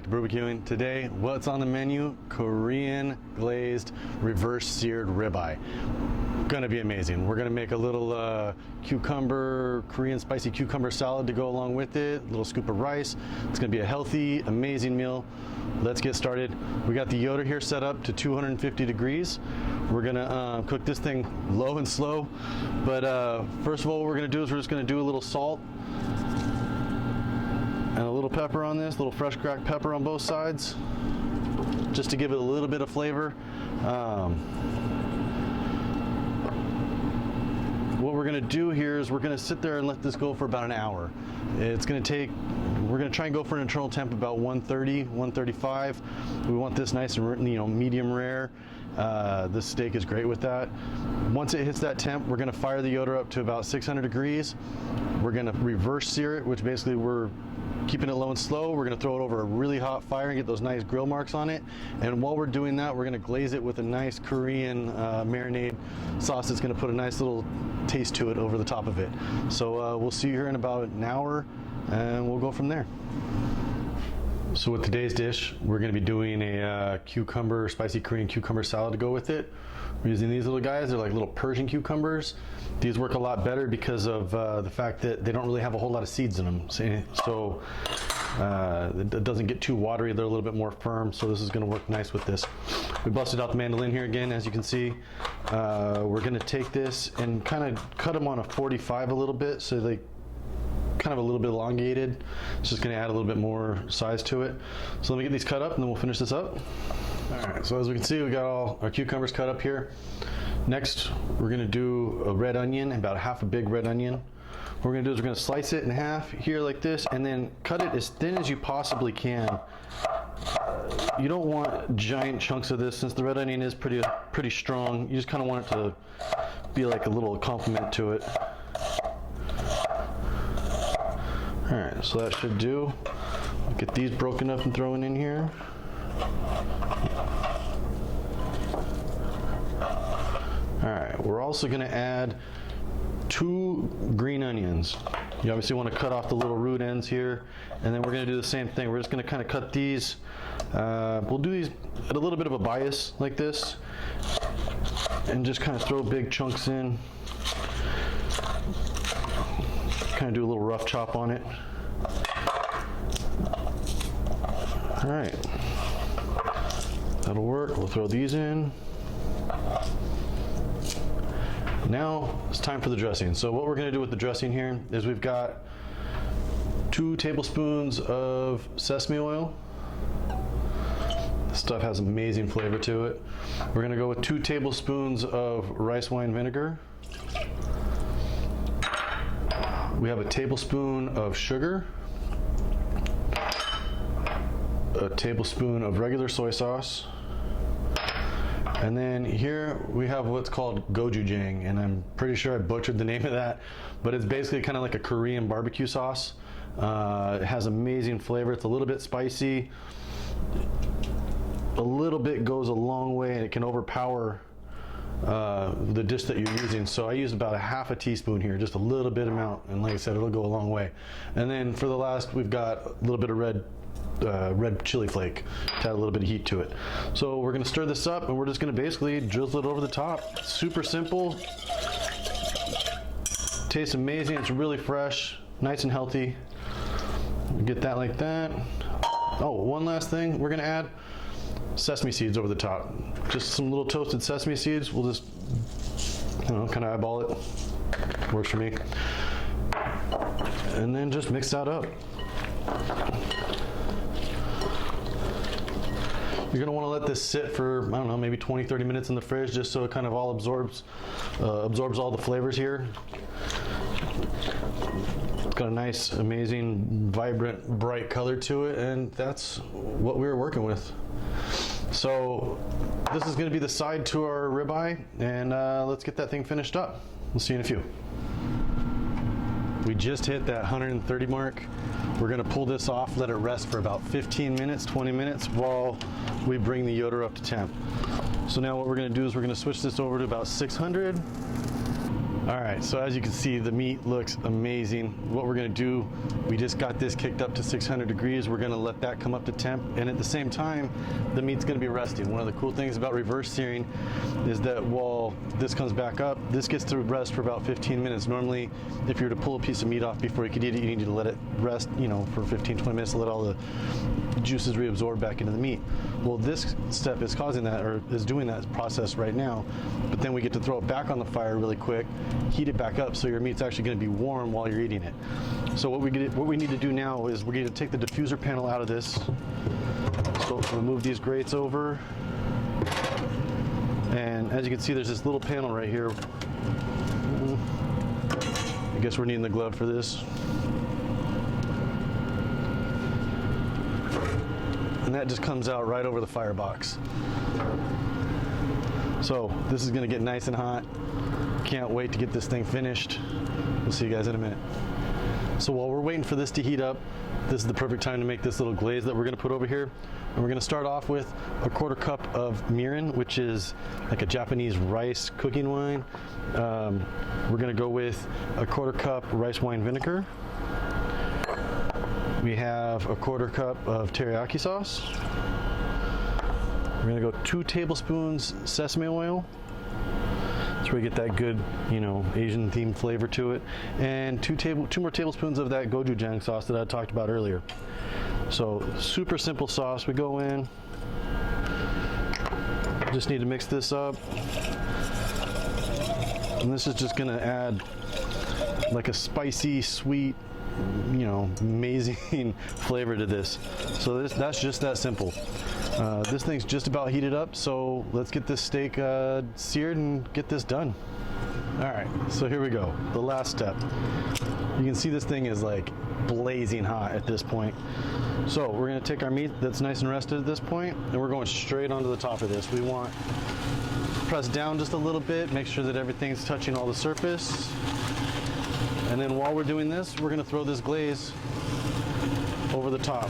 to BrewBq'n. Today, what's on the menu? Korean glazed reverse seared ribeye. Gonna be amazing. We're gonna make a little Korean spicy cucumber salad to go along with it, a little scoop of rice. It's gonna be a healthy, amazing meal. Let's get started. We got the Yoder here set up to 250 degrees. We're gonna cook this thing low and slow. But first of all, what we're gonna do is we're just gonna do a little salt and a little pepper on this, little fresh cracked pepper on both sides, just to give it a little bit of flavor. What we're gonna do here is we're gonna sit there and let this go for about an hour. It's gonna take, we're gonna try and go for an internal temp about 130, 135. We want this nice and medium rare. This steak is great with that. Once it hits that temp, we're gonna fire the Yoder up to about 600 degrees. We're gonna reverse sear it, which basically we're keeping it low and slow. We're gonna throw it over a really hot fire and get those nice grill marks on it. And while we're doing that, we're gonna glaze it with a nice Korean marinade sauce that's gonna put a nice little taste to it over the top of it. So we'll see you here in about an hour and we'll go from there. So with today's dish, we're gonna be doing a spicy Korean cucumber salad to go with it. We're using these little guys. They're like little Persian cucumbers. These work a lot better because of the fact that they don't really have a whole lot of seeds in them. So it doesn't get too watery. They're a little bit more firm. So this is gonna work nice with this. We busted out the mandolin here again, as you can see. We're gonna take this and kind of cut them on a 45 a little bit, so they kind of a little bit elongated. It's just gonna add a little bit more size to it. So let me get these cut up and then we'll finish this up. All right, so as we can see, we got all our cucumbers cut up here. Next, we're gonna do a red onion, about half a big red onion. What we're gonna do is we're gonna slice it in half here like this and then cut it as thin as you possibly can. You don't want giant chunks of this since the red onion is pretty strong. You just kind of want it to be like a little complement to it. All right, so that should do. I'll get these broken up and thrown in here. All right, we're also gonna add 2 green onions. You obviously want to cut off the little root ends here, and then we're going to do the same thing. We're just going to kind of cut these. We'll do these at a little bit of a bias like this, and just kind of throw big chunks in. Kind of do a little rough chop on it. All right, that'll work. We'll throw these in. Now it's time for the dressing. So what we're gonna do with the dressing here is we've got 2 tablespoons of sesame oil. This stuff has amazing flavor to it. We're gonna go with 2 tablespoons of rice wine vinegar. We have a tablespoon of sugar, a tablespoon of regular soy sauce, and then here we have what's called gochujang, and I'm pretty sure I butchered the name of that, but it's basically kind of like a Korean barbecue sauce. It has amazing flavor. It's a little bit spicy. A little bit goes a long way, and it can overpower the dish that you're using. So I use about a half a teaspoon here, just a little bit amount, and like I said, it'll go a long way. And then for the last, we've got a little bit of red chili flake to add a little bit of heat to it. So we're gonna stir this up and we're just gonna basically drizzle it over the top. Super simple, tastes amazing. It's really fresh, nice and healthy. Get that like that. Oh, one last thing, we're gonna add sesame seeds over the top. Just some little toasted sesame seeds. We'll just, kind of eyeball it. Works for me. And then just mix that up. You're gonna wanna let this sit for, I don't know, maybe 20, 30 minutes in the fridge, just so it kind of all absorbs all the flavors here. It's got a nice, amazing, vibrant, bright color to it, and that's what we were working with. So this is gonna be the side to our ribeye, and let's get that thing finished up. We'll see you in a few. We just hit that 130 mark. We're gonna pull this off, let it rest for about 15 minutes, 20 minutes while we bring the Yoder up to temp. So now what we're gonna do is we're gonna switch this over to about 600. All right, right, so as you can see, the meat looks amazing. What we're gonna do, we just got this kicked up to 600 degrees. We're gonna let that come up to temp, and at the same time, the meat's gonna be resting. One of the cool things about reverse searing is that while this comes back up, this gets to rest for about 15 minutes. Normally, if you were to pull a piece of meat off before you could eat it, you need to let it rest, you know, for 15, 20 minutes to let all the juices reabsorb back into the meat. Well, this step is causing that, or is doing that process right now, but then we get to throw it back on the fire really quick, heat it back up, so your meat's actually going to be warm while you're eating it. So what we need to do now is we're going to take the diffuser panel out of this. So we'll move these grates over, and as you can see, there's this little panel right here. I guess we're needing the glove for this. And that just comes out right over the firebox. So this is going to get nice and hot. Can't wait to get this thing finished. We'll see you guys in a minute. So while we're waiting for this to heat up, this is the perfect time to make this little glaze that we're going to put over here. And we're going to start off with a 1/4 cup of mirin, which is like a Japanese rice cooking wine. We're going to go with a 1/4 cup rice wine vinegar. We have a 1/4 cup of teriyaki sauce. We're gonna go 2 tablespoons sesame oil. That's where we get that good, you know, Asian themed flavor to it. And 2 more tablespoons of that gochujang sauce that I talked about earlier. So super simple sauce. We go in. Just need to mix this up. And this is just gonna add like a spicy, sweet, you know, amazing flavor to this. So that's just that simple. This thing's just about heated up, so let's get this steak seared and get this done. All right, so here we go. The last step. You can see this thing is like blazing hot at this point. So we're gonna take our meat that's nice and rested at this point, and we're going straight onto the top of this. We want to press down just a little bit, make sure that everything's touching all the surface. And then while we're doing this, we're gonna throw this glaze over the top.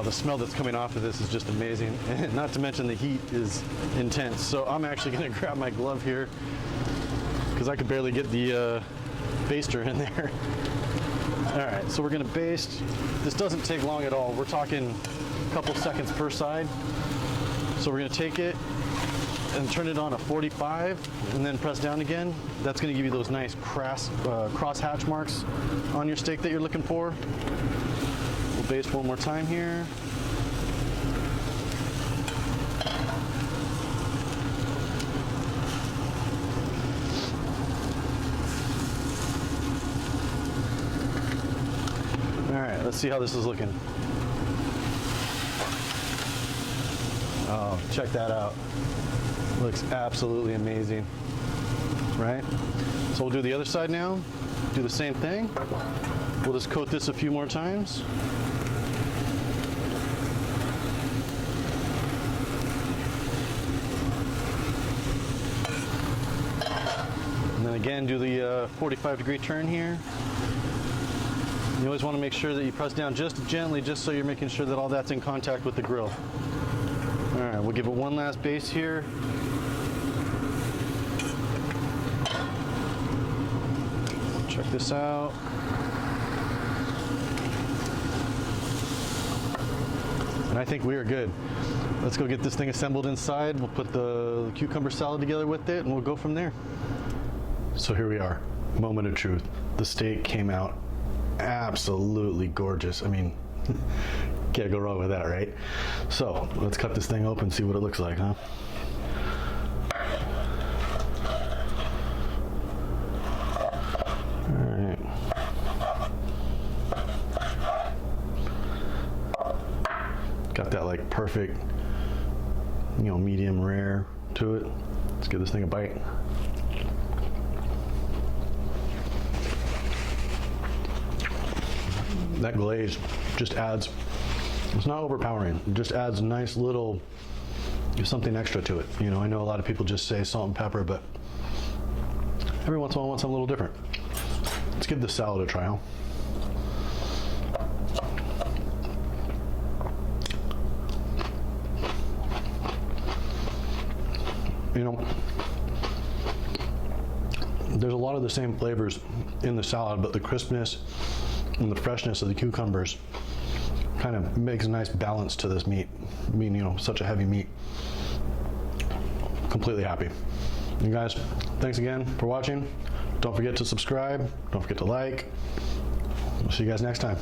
The smell that's coming off of this is just amazing. And not to mention the heat is intense. So I'm actually gonna grab my glove here because I could barely get the baster in there. All right, so we're gonna baste. This doesn't take long at all. We're talking a couple seconds per side. So we're gonna take it and turn it on a 45 and then press down again. That's gonna give you those nice cross hatch marks on your steak that you're looking for. We'll baste one more time here. All right, let's see how this is looking. Oh, check that out. Looks absolutely amazing, right? So we'll do the other side now, do the same thing. We'll just coat this a few more times. And then again, do the 45-degree turn here. You always want to make sure that you press down just gently, just so you're making sure that all that's in contact with the grill. All right, we'll give it one last baste here. Check this out. And I think we are good. Let's go get this thing assembled inside. We'll put the cucumber salad together with it, and we'll go from there. So here we are, moment of truth. The steak came out absolutely gorgeous. I mean, can't go wrong with that, right? So let's cut this thing open and see what it looks like, huh? All right. Got that like perfect, you know, medium rare to it. Let's give this thing a bite. That glaze just adds, it's not overpowering, it just adds a nice little, something extra to it. You know, I know a lot of people just say salt and pepper, but every once in a while I want something a little different. Let's give this salad a try, huh? You know, There's a lot of the same flavors in the salad, but the crispness and the freshness of the cucumbers kind of makes a nice balance to this meat. I mean, you know, such a heavy meat. Completely happy. You guys, thanks again for watching. Don't forget to subscribe. Don't forget to like. We'll see you guys next time.